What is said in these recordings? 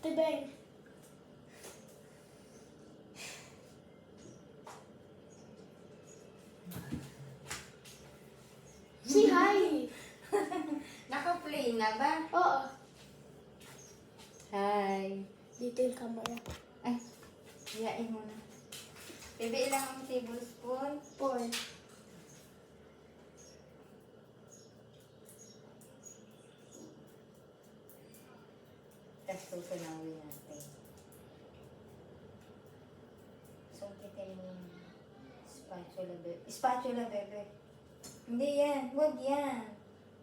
Ate Beng. Say hi. Naka-play na ba? Oo. Hi. Dito yung camera. Ay, hiyain mo na. Bebe, ilang ang tablespoon? 4. Tapos susunawin natin. Sungkitin mo yung spatula, bebe. Spatula, bebe. Hindi yan. Huwag yan.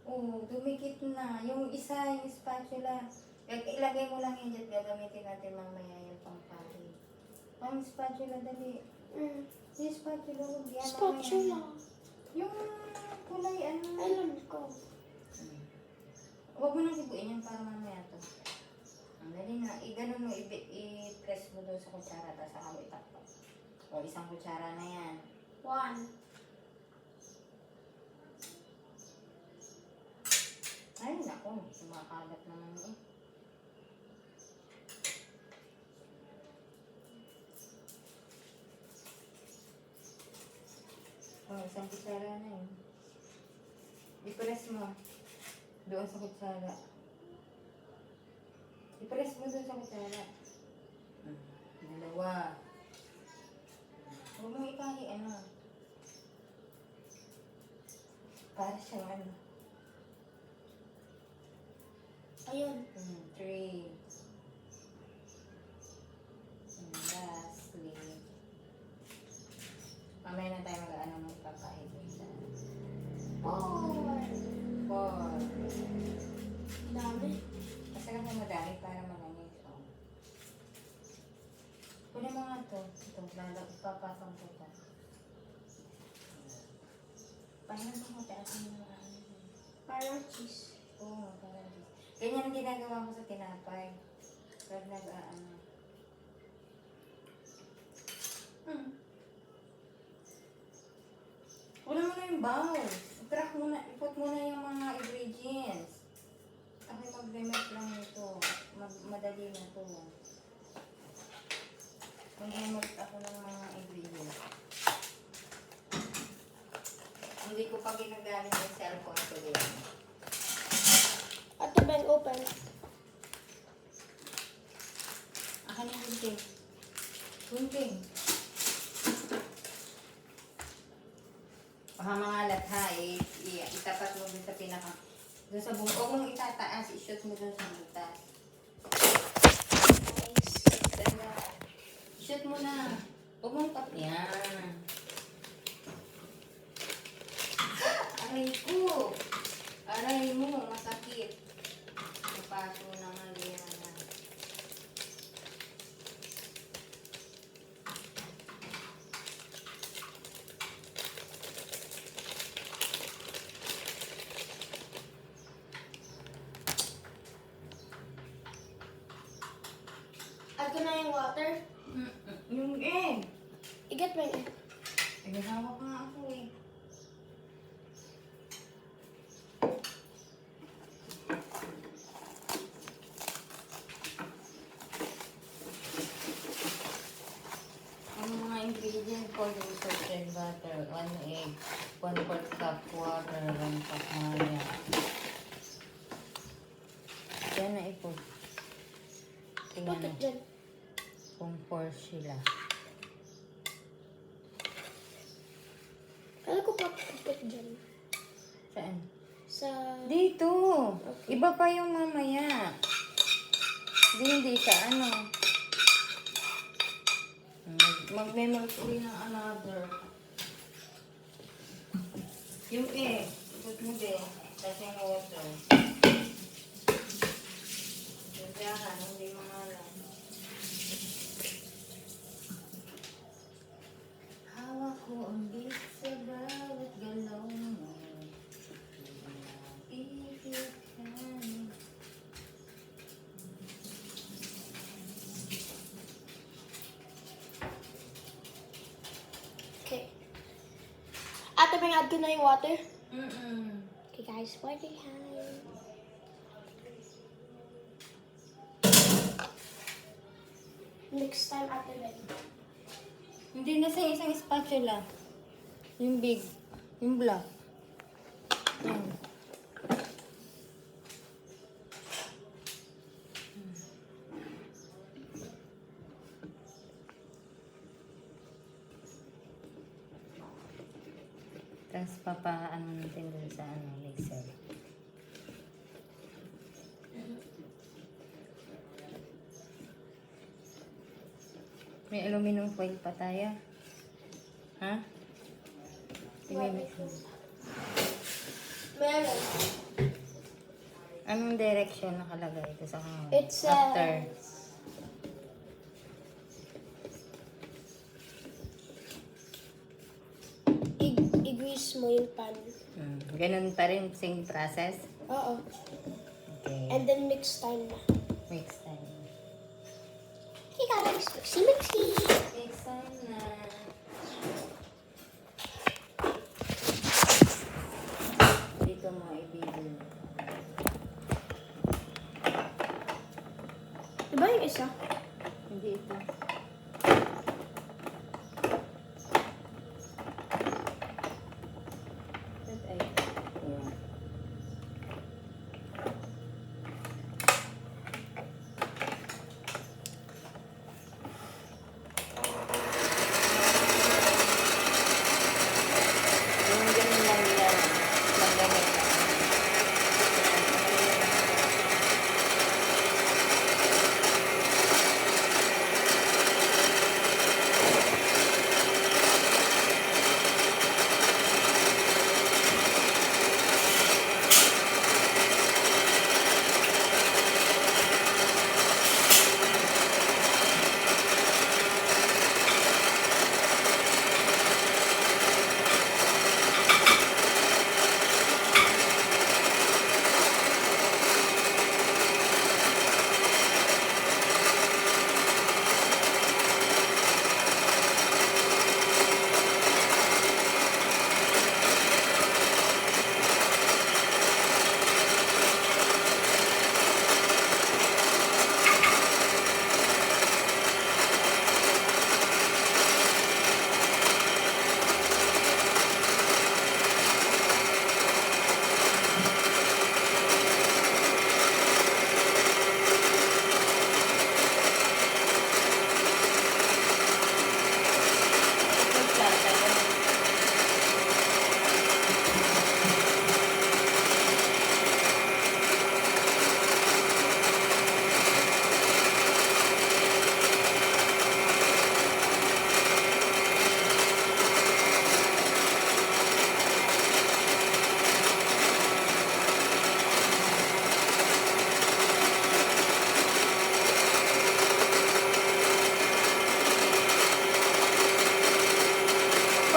Oo, dumikit na. Yung isa, yung spatula. Ilagay mo lang yan dyan. Gagamitin natin mamaya yung pangpahid. Pang spatula, dali. Yung spatula, huwag yan. Spatula. Mamaya. Yung kulay, ano. Alam ko. Huwag mo nang sibuin yan para mamaya to. Ang dali na. Ganun mo, i-press mo doon sa kutsara, tapos saka mo itakpak. O, isang kutsara na yan. 1. Ay, naku. Sumakalat naman eh. O, isang kutsara na yun. I-press mo. Doon sa kutsara. I-press mo doon sa kutsara. Dalawa. Huwag mo ikahi, ano. Para siyang ano. Ayun. 3. And lastly. Mamaya na tayo mag-ano ng papahid. 4. 4. Dami. Kasi kasi madami para malanis. Oh. Kunin mo nga ito. Ito, papasang ko ito. Pahingan mo ko, taasin mo mga ano. Parang cheese. Oo, parang cheese. Ganyan ang ginagawa ko sa tinapay. Pag nag-ano. Wala mo na yung bowl. I-crack mo na, ipot mo na yung mga ingredients. Ako mag-remake lang ito. Madali na ito. Mag-remake ako ng mga ingredients. Hindi ko pa ginagamit yung cellphone ko din. Ate Beng, open. Akin yung gunting. Gunting. Baka mga latha itapat mo dun sa pinaka. Dun sa buong. Huwag mong itataas. I-shoot mo dun sa butas. Nice. Ganda. I-shoot mo na. Huwag mong yan. Aray ko. Aray mo. Masakit. Napaso naman yan. Add ko na yung water. Yung egg. Igat mo yung egg. Naghahawak nga ako eh. Ang mga ingredients for the salted butter, 1 egg, 1/4 cup water, 1 cup maya. Yan na ito. Tingnan Bakit mo dyan? kung 4 sila. Kala ko bakit dyan? Saan? Sa... Dito! Okay. Iba pa yung mamaya. Hindi sa ano. Mag-memork ulit ng another. Yung egg. Put mo din. Tapos yung water. Diyan, hindi mangalan. Hawak ko ang beat sa bawat galaw mo. Ikit ka na. Okay. Ate Beng, add ko na yung water. Okay guys, water time. Next time, Ate Ben. Hindi na sa isang spatula. Yung big. Yung black. Yan. Tapos papaano natin dun sa laser. May aluminum foil pa tayo. Ha? Imimix mo. Meron. Anong direction nakalagay ito sa kanya? It's After. I-grease mo yung pan. Ganun pa rin, same process? Oo. Okay. And then mix time na. Mix time. Okay, guys. Mixy. Mix time na. Dito mo ibigin. Diba yung isa? Hindi ito. That ay. Yeah. Yung ganun lang yan. Magamit.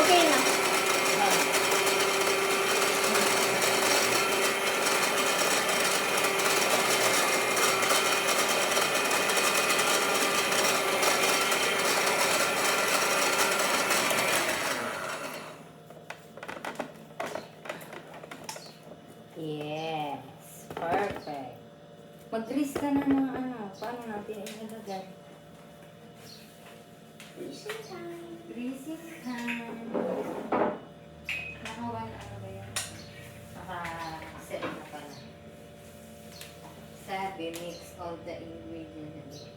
Okay na. Yes. Perfect. Mag-grease ka na ng ano. Paano natin ilalagay? Greasing time. Greasing time. Naka-1 ano ba yan? Naka-7 na pala. Sabi, mix all the ingredients.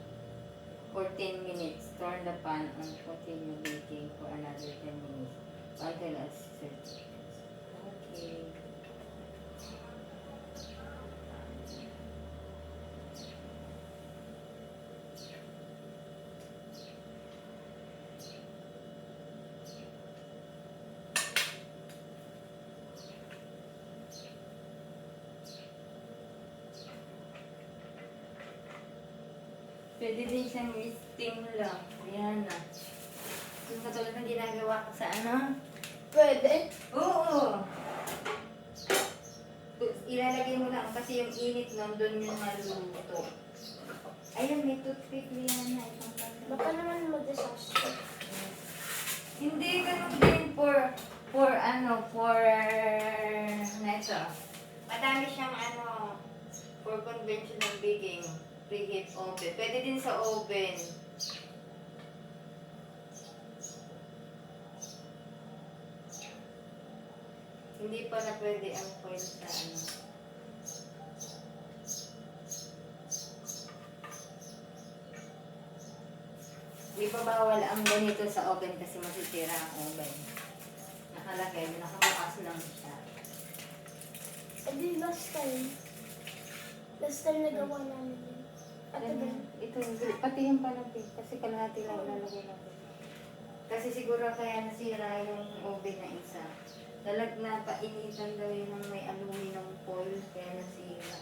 For 10 minutes, turn the pan on continue baking for another 10 minutes until it's set. Okay. Pwede din siyang steam lang. Ayan na. Yung katulad ng ginagawa ko sa ano? Pwede. Oo! Ilalagay mo lang kasi yung init nun, doon yung maluluto. Ayun, may toothpick yan na itong Baka naman mag-disaster. Hindi, ganun din for neto. Madami siyang for conventional baking, preheat oven. Pwede din sa oven. Hindi pala pwede ang foil sa ano. Di pa bawal ang ganito sa oven kasi masisira ang oven. Nakalagay, nakabukas lang siya. Eh di last time. Last time nagawa namin yun. Ate Ben. Ito, pati yung panapit. Kasi kalahati lang ilalagay natin. Kasi siguro kaya nasira yung oven na isa. Painitan daw yun ng may aluminum foil kaya nasira.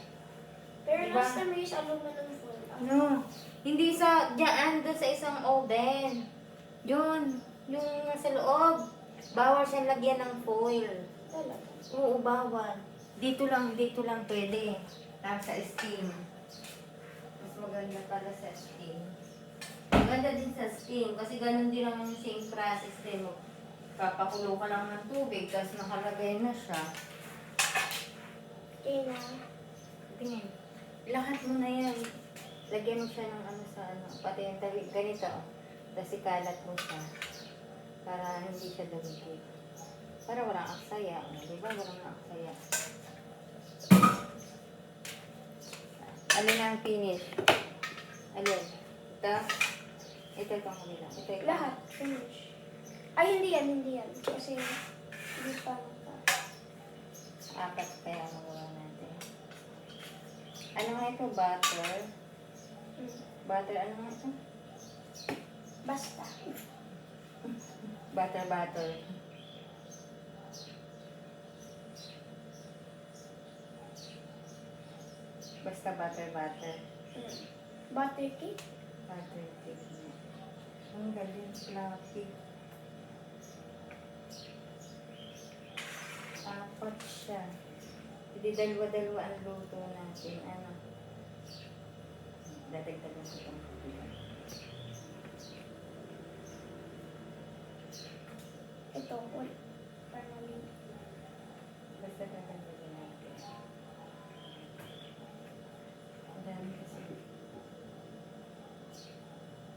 Pero Diba? last time we use aluminum foil. No, hindi sa diyan doon sa isang oven. Yun, yung nasa loob. Bawal siyang lagyan ng foil. Talaga. Oo, bawal. Dito lang pwede. Tapos sa steam. Mas maganda pala sa steam. Maganda din sa steam kasi ganun din ang same process din. Papakulo ka lang ng tubig tapos nakalagay na siya. Okay na. Tingin. Lahat mo na yan. Lagyan mo siya ng ano sa ano. Pati yung tabi. Ganito. Tapos ikalat mo siya. Para hindi siya dumikit. Para walang aksaya. Diba? Walang aksaya. Alin ang finish? Alin? Ito? Ito itong kanila. Ito. Lahat. Finish. Ay, hindi yan. Kasi hindi pa naka. Apat kaya magawa natin. Ano nga ito? Butter? Butter, ano nga ito? Basta. Butter. Basta butter. Butter cake? Butter cake. Ang galing, fluffy. Apat siya. Hindi dalawa-dalawa ang luto natin. Ano? Dadagdagan ko itong tubig. Ito. Parang Basta dadagdagan natin. Ang dami kasi.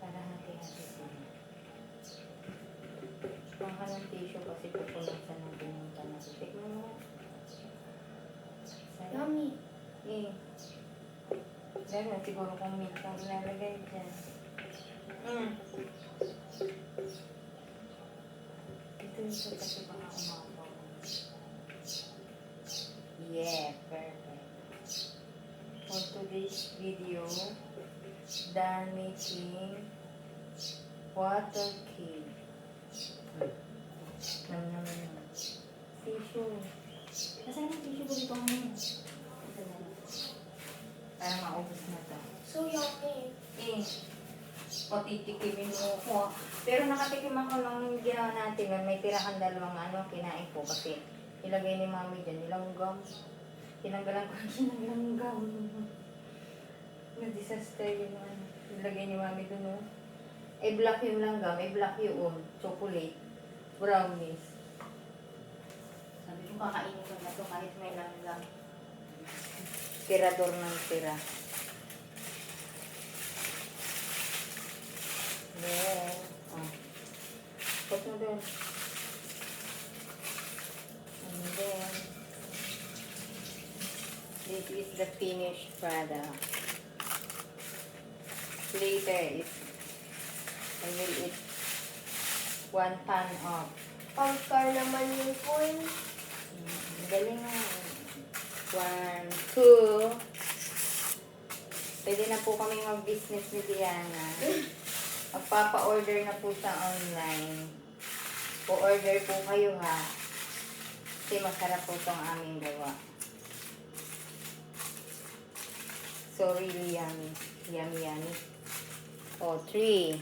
Para hati-hati sila. Ang kanang tissue kasi pupunasan natin yung panahon. Tikman mo. Sarap. yummy. Eh. Dahil siguro kung milk ang ilalagay dyan. Ito yung sa kasi baka umapaw. Yeah, perfect. For today's video, done making water cake. Nam. Tissue. Nasaan yung tissue ko dito ngayon? Para maubos na to. So yummy. Eh, patitikimin mo ko. Pero nakatikim ako ng ginawa natin. May tirahan dalawang kinain ko kasi ilagay ni mami dyan, nilanggam. Tinanggalan ko siya ng langgam. Na-disaster yung ilagay ni mami dun, no? Eh, black yung langgam, black yung chocolate, brownies. Sabi ko, kakainin ko na to kahit may langgam. Tirador ng tira. Then, put mo doon. And then, this is the finished product. Later is, I will eat 1 pan of. Pangkar naman yung coin. Galing nga. 1, 2. Pwede na po kami mag-business ni Diana. Magpapa-order na po siya online. O-order po kayo ha. Kasi masarap po itong aming gawa. So really yummy. Yummy. O, 3.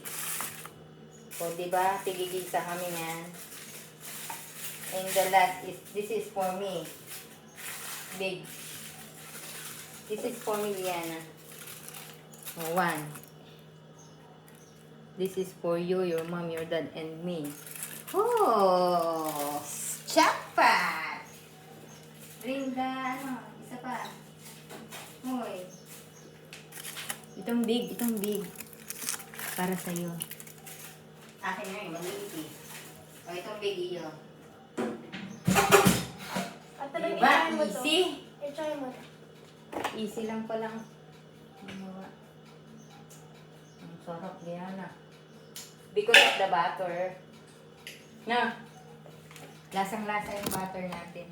O, diba? Tigigisa kami yan. And the last is, this is for me. Big. This is for me, Liana. 1. This is for you, your mom, your dad, and me. Oh! Jackpot! Rinda, isa pa. Hoy. Itong big. Para sa'yo. Akin na maliit eh. O, itong big iyo. At talagang Diba? i-try mo to. Easy. I-try mo to. Easy lang palang. Gumawa. Ang sarap yan ah. Because of the butter. Na. Lasang-lasa yung butter natin.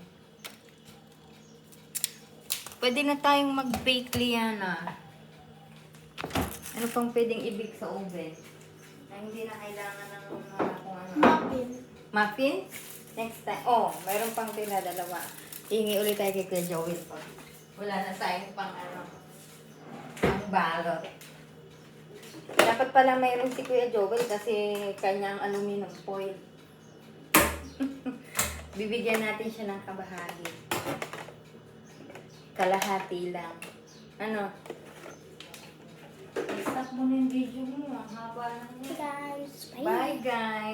Pwede na tayong mag-bake, Liana. Ano pang pwedeng i-bake sa oven? Na hindi na kailangan ng mga kung ano. Muffin. Muffin? Next time. Oh, mayroon pang tila, dalawa. Hingi ulit tayo kay Kuya Joel pa. Wala na tayong pang ano. Pang balot. Dapat pala mayroon si Kuya Joel kasi kanyang aluminum foil. Bibigyan natin siya ng kabahagi. Kalahati lang. Ano? I-stop mo na yung video mo. Ang haba lang Hey yun. guys. Bye guys.